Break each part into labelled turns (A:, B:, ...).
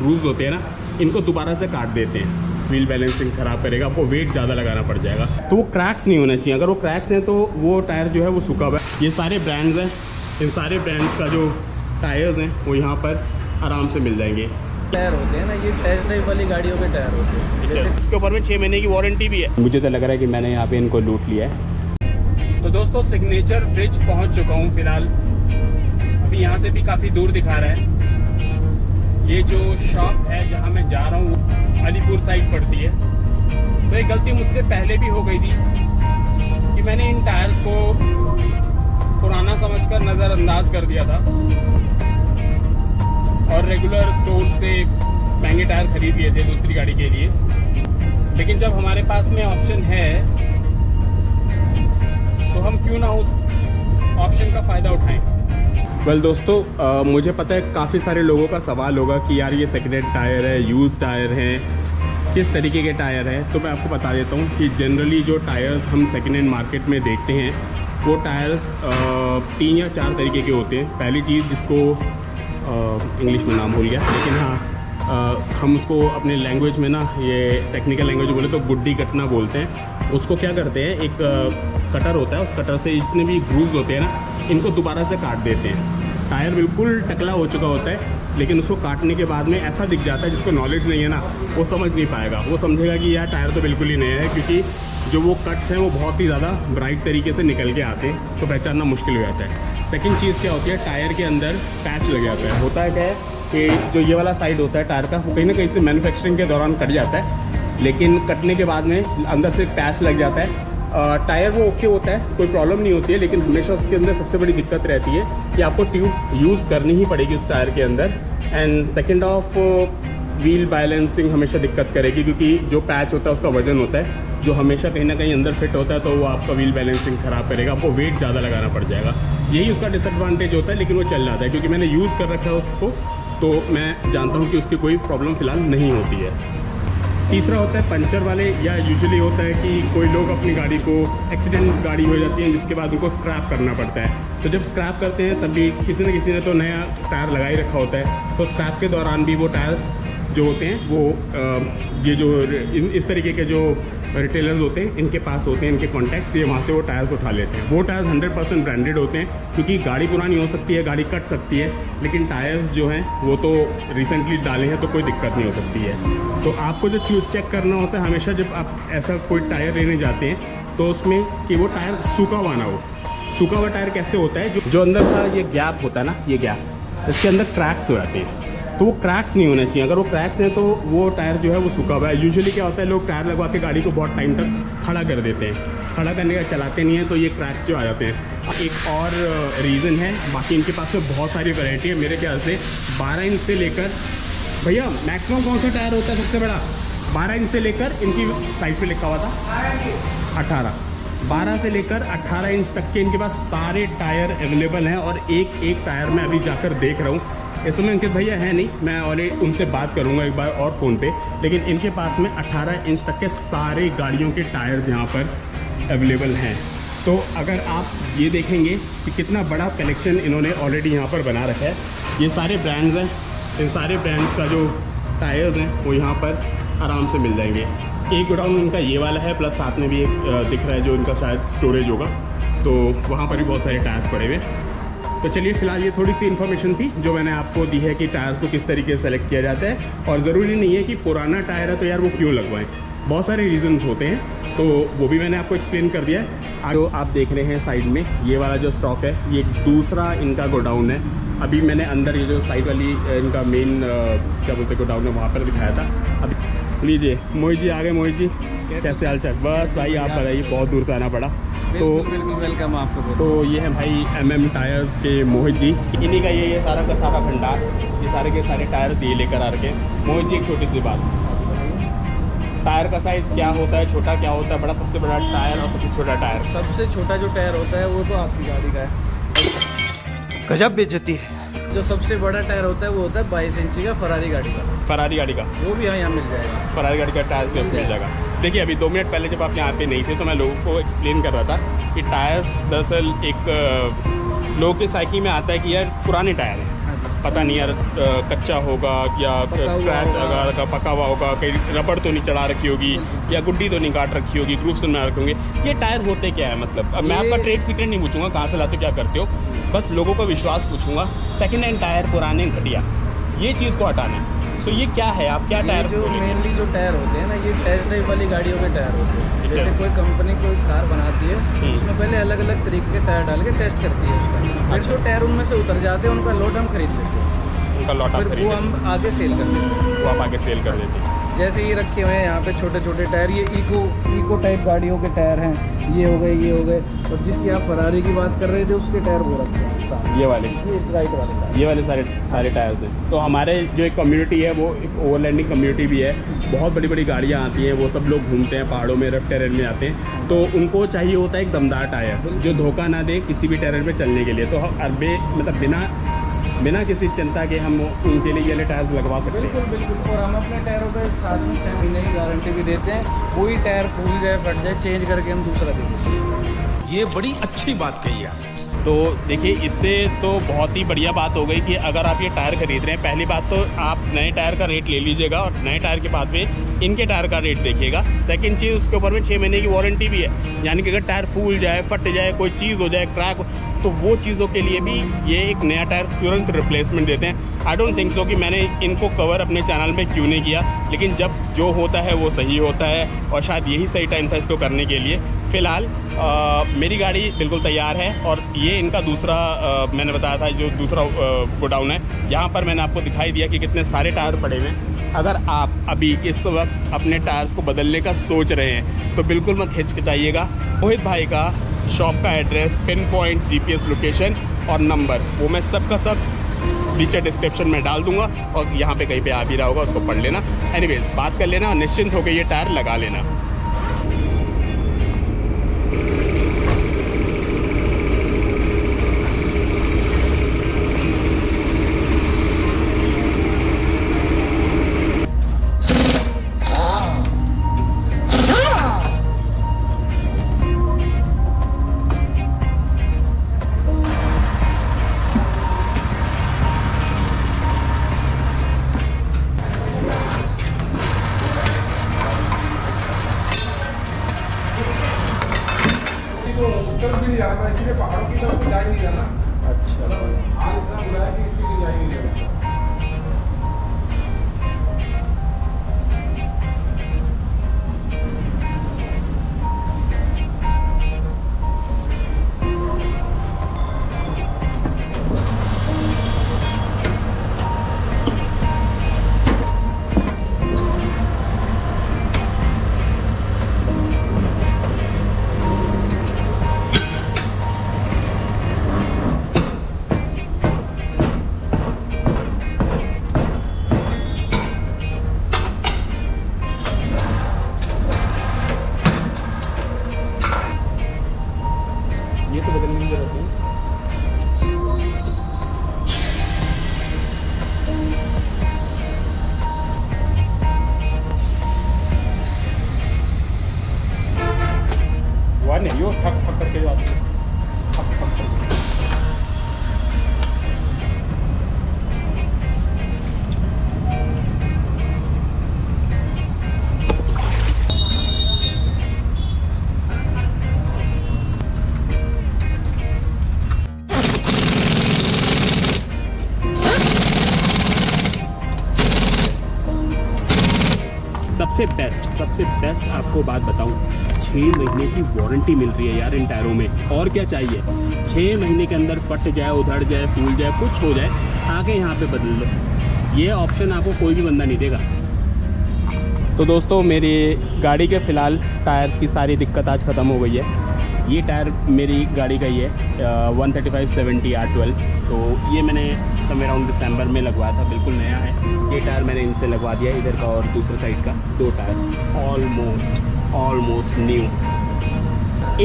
A: Grooves होते हैं ना, इनको दोबारा से काट देते हैं। व्हील बैलेंसिंग ख़राब करेगा, आपको वेट ज़्यादा लगाना पड़ जाएगा। तो वो क्रैक्स नहीं होने चाहिए, अगर वो क्रैक्स हैं तो वो टायर जो है वो सूखा हुआ है। ये सारे ब्रांड्स हैं, इन सारे ब्रांड्स का जो टायर्स हैं वो यहाँ पर आराम से मिल जाएंगे।
B: टायर होते हैं ना, ये टेस्ट ड्राइव वाली गाड़ियों के टायर होते हैं। जैसे
A: इसके ऊपर में 6 महीने की वारंटी भी है। मुझे तो लग रहा है कि मैंने यहाँ पे इनको लूट लिया है। तो दोस्तों सिग्नेचर ब्रिज पहुँच चुका हूँ फिलहाल। अभी यहाँ से भी काफ़ी दूर दिखा रहा है। ये जो शॉप है जहाँ मैं जा रहा हूँ अलीपुर साइड पड़ती है। तो एक गलती मुझसे पहले भी हो गई थी कि मैंने इन टायर्स को पुराना समझकर नज़रअंदाज कर दिया था और रेगुलर स्टोर से महंगे टायर खरीद लिए थे दूसरी गाड़ी के लिए। लेकिन जब हमारे पास में ऑप्शन है तो हम क्यों ना उस ऑप्शन का फ़ायदा उठाएं। वेल दोस्तों, मुझे पता है काफ़ी सारे लोगों का सवाल होगा कि यार ये सेकेंड हैंड टायर है, यूज़ टायर हैं, किस तरीके के टायर हैं। तो मैं आपको बता देता हूँ कि जनरली जो टायर्स हम सेकेंड हैंड मार्केट में देखते हैं वो टायर्स 3 या 4 तरीके के होते हैं। पहली चीज़ जिसको इंग्लिश में नाम भूल गया, लेकिन हाँ हम उसको अपने लैंग्वेज में ना, ये टेक्निकल लैंग्वेज बोले तो गुड्डी कटना बोलते हैं। उसको क्या करते हैं, एक कटर होता है, उस कटर से जितने भी ग्रूव्स होते हैं ना, इनको दोबारा से काट देते हैं। टायर बिल्कुल टकला हो चुका होता है, लेकिन उसको काटने के बाद में ऐसा दिख जाता है, जिसको नॉलेज नहीं है ना वो समझ नहीं पाएगा। वो समझेगा कि यार टायर तो बिल्कुल ही नया है, क्योंकि जो वो कट्स हैं वो बहुत ही ज़्यादा ब्राइट तरीके से निकल के आते हैं, तो पहचानना मुश्किल हो जाता है। सेकंड चीज़ क्या होती है, टायर के अंदर पैच लग जाता है। होता है क्या है कि जो ये वाला साइड होता है टायर का, वो कहीं ना कहीं से मैन्युफैक्चरिंग के दौरान कट जाता है, लेकिन कटने के बाद में अंदर से पैच लग जाता है। टायर वो ओके होता है, कोई प्रॉब्लम नहीं होती है, लेकिन हमेशा उसके अंदर सबसे बड़ी दिक्कत रहती है कि आपको ट्यूब यूज़ करनी ही पड़ेगी उस टायर के अंदर। And second of wheel balancing हमेशा दिक्कत करेगी, क्योंकि जो पैच होता है उसका वजन होता है जो हमेशा कहीं ना कहीं अंदर फिट होता है, तो वो आपका व्हील बैलेंसिंग ख़राब करेगा, आपको वेट ज़्यादा लगाना पड़ जाएगा। यही उसका डिसएडवांटेज होता है, लेकिन वो चल जाता है क्योंकि मैंने यूज़ कर रखा है उसको, तो मैं जानता हूँ कि उसकी कोई प्रॉब्लम फ़िलहाल नहीं होती है। तीसरा होता है पंचर वाले, या यूजुअली होता है कि कोई लोग अपनी गाड़ी को एक्सीडेंट गाड़ी हो जाती है जिसके बाद उनको स्क्रैप करना पड़ता है। तो जब स्क्रैप करते हैं तब भी किसी न किसी ने तो नया टायर लगा ही रखा होता है, तो स्क्रैप के दौरान भी वो टायर्स जो होते हैं वो ये जो इस तरीके के जो रिटेलर्स होते हैं इनके पास होते हैं, इनके कॉन्टैक्ट्स, ये वहाँ से वो टायर्स उठा लेते हैं। वो टायर्स 100% ब्रांडेड होते हैं, क्योंकि गाड़ी पुरानी हो सकती है, गाड़ी कट सकती है, लेकिन टायर्स जो हैं वो तो रिसेंटली डाले हैं, तो कोई दिक्कत नहीं हो सकती है। तो आपको जो चीज़ चेक करना होता है हमेशा जब आप ऐसा कोई टायर लेने जाते हैं, तो उसमें कि वो टायर सूखा हुआ ना हो। सूखा हुआ टायर कैसे होता है, जो अंदर का ये गैप होता है ना, ये गैप, इसके अंदर क्रैक्स हो जाते हैं, तो वो क्रैक्स नहीं होने चाहिए। अगर वो क्रैक्स हैं तो वो टायर जो है वो सूखा हुआ है। यूजुअली क्या होता है, लोग टायर लगवा के गाड़ी को बहुत टाइम तक खड़ा कर देते हैं, खड़ा करने का चलाते नहीं है, तो ये क्रैक्स जो आ जाते हैं। एक और रीज़न है, बाकी इनके पास में बहुत सारी वैरायटी है। मेरे ख्याल से 12 इंच से लेकर, भैया मैक्सिमम कौन सा टायर होता है सबसे बड़ा? 12 इंच से लेकर, इनकी साइड पे लिखा हुआ था 18, 12 से लेकर 18 इंच तक के इनके पास सारे टायर अवेलेबल हैं। और एक एक टायर मैं अभी जाकर देख रहा हूँ। इस समय अंकित भैया है नहीं, मैं और उनसे बात करूंगा एक बार और फ़ोन पे, लेकिन इनके पास में 18 इंच तक के सारे गाड़ियों के टायर्स यहाँ पर अवेलेबल हैं। तो अगर आप ये देखेंगे कि कितना बड़ा कलेक्शन इन्होंने ऑलरेडी यहाँ पर बना रखा है। ये सारे ब्रांड्स हैं, इन सारे ब्रांड्स का जो टायर्स हैं वो यहाँ पर आराम से मिल जाएंगे। एक गोडाउन उनका ये वाला है, प्लस साथ में भी एक दिख रहा है जो उनका शायद स्टोरेज होगा, तो वहाँ पर भी बहुत सारे टायर्स पड़े हुए। तो चलिए फिलहाल ये थोड़ी सी इन्फॉर्मेशन थी जो मैंने आपको दी है कि टायर्स को किस तरीके से सेलेक्ट किया जाता है। और ज़रूरी नहीं है कि पुराना टायर है तो यार वो क्यों लगवाएं, बहुत सारे रीजंस होते हैं, तो वो भी मैंने आपको एक्सप्लेन कर दिया है। जो आप देख रहे हैं साइड में ये वाला जो स्टॉक है, ये दूसरा इनका गोडाउन है। अभी मैंने अंदर ये जो साइड वाली इनका मेन क्या बोलते गोडाउन है वहाँ पर दिखाया था। अब लीजिए मोहित जी आ गए। मोहित जी कैसे हाल चाल? बस भाई आप बताइए, बहुत दूर से आना पड़ा। तो
B: बिल्कुल वेलकम आपको।
A: तो ये है भाई MM टायर्स के मोहित जी, इन्हीं का ये सारा का सारा भंडार, ये सारे के सारे टायर्स ये लेकर आ रखे। मोहित जी एक छोटी सी बात, टायर का साइज़ क्या होता है, छोटा क्या होता है, बड़ा सबसे बड़ा टायर और सबसे छोटा टायर?
B: सबसे छोटा जो टायर होता है वो तो आपकी गाड़ी का है।
C: गजब बेइज्जती है।
B: जो सबसे बड़ा टायर होता है वो होता है 22 इंची का फरारी गाड़ी का।
A: फरारी गाड़ी का
B: वो भी यहाँ मिल जाएगा,
A: फरारी गाड़ी का टायर्स भी मिल जाएगा। देखिए अभी 2 मिनट पहले जब आप यहाँ पे नहीं थे तो मैं लोगों को एक्सप्लेन कर रहा था कि टायर्स दरअसल एक लोगों की साइकी में आता है कि यार पुराने टायर हैं, पता नहीं यार कच्चा होगा या स्क्रैच अगर का पका हुआ होगा, कहीं रबड़ तो नहीं चढ़ा रखी होगी या गुड्डी तो नहीं काट रखी होगी, ग्रूव्स तो नहीं रखे होंगे। ये टायर होते क्या है मतलब? अब मैं आपका ट्रेड सीक्रेट नहीं पूछूंगा कहाँ से लाते हो क्या करते हो, बस लोगों का विश्वास पूछूंगा। सेकेंड हैंड टायर पुराने घटिया, ये चीज़ को हटाना है। तो ये क्या है, आप क्या टायर
B: जो मेनली जो टायर होते हैं ना, ये टेस्ट ड्राइव वाली गाड़ियों के टायर होते हैं। जैसे कोई कंपनी कोई कार बनाती है, उसमें पहले अलग अलग तरीके के टायर डाल के टेस्ट करती है उसका। फिर जो टायर उनमें से उतर जाते हैं उनका लॉट हम खरीद लेते हैं,
A: उनका लॉट
B: फिर वो हम आगे सेल कर देते हैं।
A: वो आप आगे सेल कर देते हैं।
B: जैसे ये रखे हुए हैं यहाँ पे छोटे छोटे टायर, ये इको टाइप गाड़ियों के टायर हैं, ये हो गए। और जिसकी आप फरारी की बात कर रहे थे उसके टायर वो रखे हैं
A: ये वाले,
B: ये राइट वाले,
A: ये वाले सारे टायर्स हैं। तो हमारे जो एक कम्युनिटी है वो एक ओवरलैंडिंग कम्युनिटी भी है, बहुत बड़ी बड़ी गाड़ियाँ आती हैं, वो सब लोग घूमते हैं पहाड़ों में, रफ टेरेन में आते हैं, तो उनको चाहिए होता है एक दमदार टायर जो धोखा ना दे किसी भी टेरेन पे चलने के लिए। तो हम मतलब बिना किसी चिंता के हम उनके लिए ये वाले टायर्स लगवा सकते हैं।
B: बिल्कुल। और हम अपने टायरों पे साथ में 6 महीने की गारंटी भी देते हैं। कोई टायर फूल जाए फट जाए चेंज करके हम दूसरा देते हैं।
C: ये बड़ी अच्छी बात कही आप।
A: तो देखिए इससे तो बहुत ही बढ़िया बात हो गई कि अगर आप ये टायर खरीद रहे हैं, पहली बात तो आप नए टायर का रेट ले लीजिएगा और नए टायर के बाद में इनके टायर का रेट देखिएगा। सेकंड चीज़, उसके ऊपर में 6 महीने की वारंटी भी है, यानी कि अगर टायर फूल जाए, फट जाए, कोई चीज़ हो जाए, क्रैक, तो वो चीज़ों के लिए भी ये एक नया टायर तुरंत रिप्लेसमेंट देते हैं। आई डोंट थिंक सो कि मैंने इनको कवर अपने चैनल में क्यों नहीं किया, लेकिन जब जो होता है वो सही होता है और शायद यही सही टाइम था इसको करने के लिए। फ़िलहाल मेरी गाड़ी बिल्कुल तैयार है और ये इनका दूसरा मैंने बताया था जो दूसरा गोडाउन है, यहाँ पर मैंने आपको दिखाई दिया कि कितने सारे टायर पड़े हुए हैं। अगर आप अभी इस वक्त अपने टायर्स को बदलने का सोच रहे हैं तो बिल्कुल मत हिचकिचाइएगा। मोहित भाई का शॉप का address, pin point, GPS location और नंबर वो मैं सबका सब नीचे डिस्क्रिप्शन में डाल दूंगा और यहाँ पे कहीं पे आ भी रहा होगा, उसको पढ़ लेना। एनीवेज बात कर लेना और निश्चिंत होकर ये टायर लगा लेना।
D: इसीलिए पहाड़ों की तरफ जा ही नहीं रहा ना।
A: अच्छा,
D: हाल इतना बुरा है कि इसीलिए जा ही नहीं रहा।
A: ये तो बदलने की जरूरत है। हुआ नहीं, यो ठक ठक करके जो आती है, ठक ठक करके। सबसे बेस्ट आपको बात बताऊं, 6 महीने की वारंटी मिल रही है यार इन टायरों में, और क्या चाहिए। 6 महीने के अंदर फट जाए, उधड़ जाए, फूल जाए, कुछ हो जाए, आके यहाँ पे बदल लो। ये ऑप्शन आपको कोई भी बंदा नहीं देगा। तो दोस्तों मेरी गाड़ी के फ़िलहाल टायर्स की सारी दिक्कत आज ख़त्म हो गई है। ये टायर मेरी गाड़ी का ही है 135/70 R12, तो ये मैंने समय अराउंड दिसंबर में लगवाया था, बिल्कुल नया है। ये टायर मैंने इनसे लगवा दिया, इधर का और दूसरे साइड का 2 टायर ऑलमोस्ट न्यू।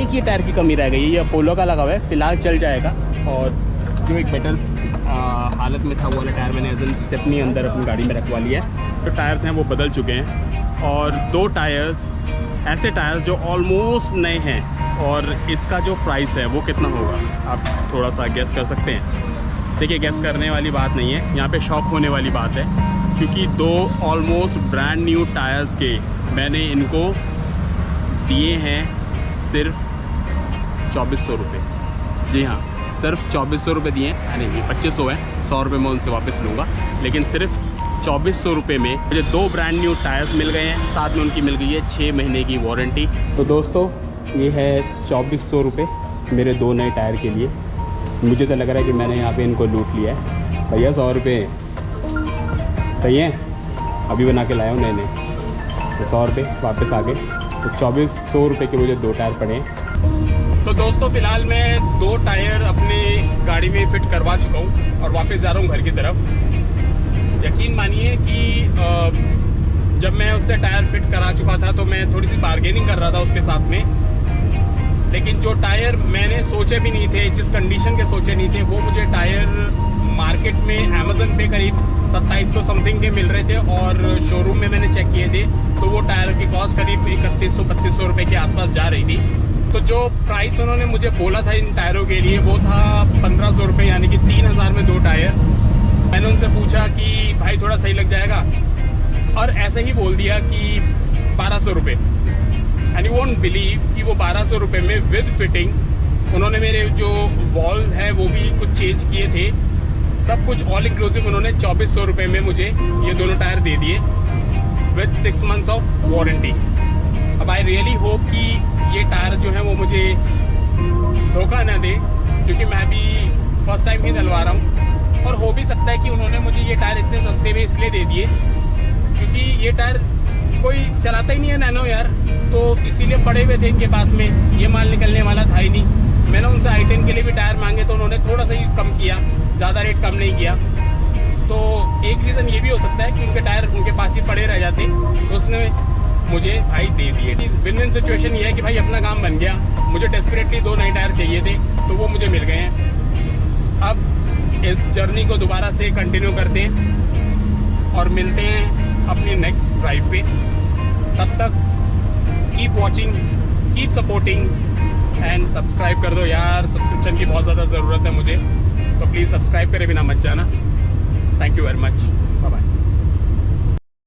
A: एक ये टायर की कमी रह गई है, ये अपोलो का लगा हुआ है, फ़िलहाल चल जाएगा। और जो एक बेटर हालत में था वो वाला टायर मैंने एज एन स्टेपनी अंदर अपनी गाड़ी में रखवा लिया है। जो टायर्स हैं वो बदल चुके हैं और 2 टायर्स ऐसे टायर्स जो ऑलमोस्ट नए हैं। और इसका जो प्राइस है वो कितना होगा आप थोड़ा सा गेस कर सकते हैं? देखिए गेस करने वाली बात नहीं है, यहाँ पे शॉक होने वाली बात है, क्योंकि 2 ऑलमोस्ट ब्रांड न्यू टायर्स के मैंने इनको दिए हैं सिर्फ 2400 रुपये। जी हाँ, सिर्फ 2400 रुपये दिए हैं। अरे नहीं, 2500 है, 100 रुपये मैं उनसे वापस लूँगा, लेकिन सिर्फ 2400 रुपये में मुझे 2 ब्रांड न्यू टायर्स मिल गए हैं, साथ में उनकी मिल गई है 6 महीने की वारंटी। तो दोस्तों ये है 2400 रुपये मेरे 2 नए टायर के लिए। मुझे तो लग रहा है कि मैंने यहाँ पे इनको लूट लिया है। भैया 100 रुपये सही है, अभी बना के लाया हूँ नए नए, तो 100 रुपये वापस आ गए, तो 2400 रुपये के मुझे 2 टायर पड़े हैं। तो दोस्तों फ़िलहाल मैं 2 टायर अपने गाड़ी में फ़िट करवा चुका हूँ और वापस जा रहा हूँ घर की तरफ। यकीन मानिए कि जब मैं उससे टायर फिट करा चुका था तो मैं थोड़ी सी बार्गेनिंग कर रहा था उसके साथ में, लेकिन जो टायर मैंने सोचे भी नहीं थे, जिस कंडीशन के सोचे नहीं थे, वो मुझे टायर मार्केट में अमेज़न पे करीब 2700 समथिंग के मिल रहे थे और शोरूम में मैंने चेक किए थे तो वो टायर की कॉस्ट करीब 3100-3200 रुपये के आसपास जा रही थी। तो जो प्राइस उन्होंने मुझे बोला था इन टायरों के लिए वो था 1500 रुपये, यानी कि 3000 में 2 टायर। मैंने उनसे पूछा कि भाई थोड़ा सही लग जाएगा, और ऐसे ही बोल दिया कि 1200 रुपये। एंड यू वोंट बिलीव कि वो 1200 रुपये में विद फिटिंग उन्होंने मेरे जो वॉल है वो भी कुछ चेंज किए थे, सब कुछ ऑल इंक्लूसिव उन्होंने 2400 रुपये में मुझे ये दोनों टायर दे दिए विद 6 मंथ्स ऑफ वारंटी। अब आई रियली होप कि ये टायर जो है वो मुझे धोखा ना दे, क्योंकि मैं भी फर्स्ट टाइम ही डलवा रहा हूँ, और हो भी सकता है कि उन्होंने मुझे ये टायर इतने सस्ते में इसलिए दे दिए क्योंकि ये टायर कोई चलाता ही नहीं है नैनो यार, तो इसीलिए पड़े हुए थे इनके पास में, ये माल निकलने वाला था ही नहीं। मैंने उनसे i10 के लिए भी टायर मांगे तो उन्होंने थोड़ा सा ही कम किया, ज़्यादा रेट कम नहीं किया। तो एक रीज़न ये भी हो सकता है कि उनके टायर उनके पास ही पड़े रह जाते, तो उसने मुझे भाई दे दिए। विन विन सिचुएशन ये है कि भाई अपना काम बन गया, मुझे डेस्परेटली 2 नए टायर चाहिए थे तो वो मुझे मिल गए हैं। अब इस जर्नी को दोबारा से कंटिन्यू करते हैं और मिलते हैं अपनी नेक्स्ट ड्राइव पे। तब तक keep watching, keep supporting and subscribe कर दो यार, सब्सक्रिप्शन की बहुत ज़्यादा ज़रूरत है मुझे, तो प्लीज़ सब्सक्राइब करे बिना मत जाना। Thank you very much.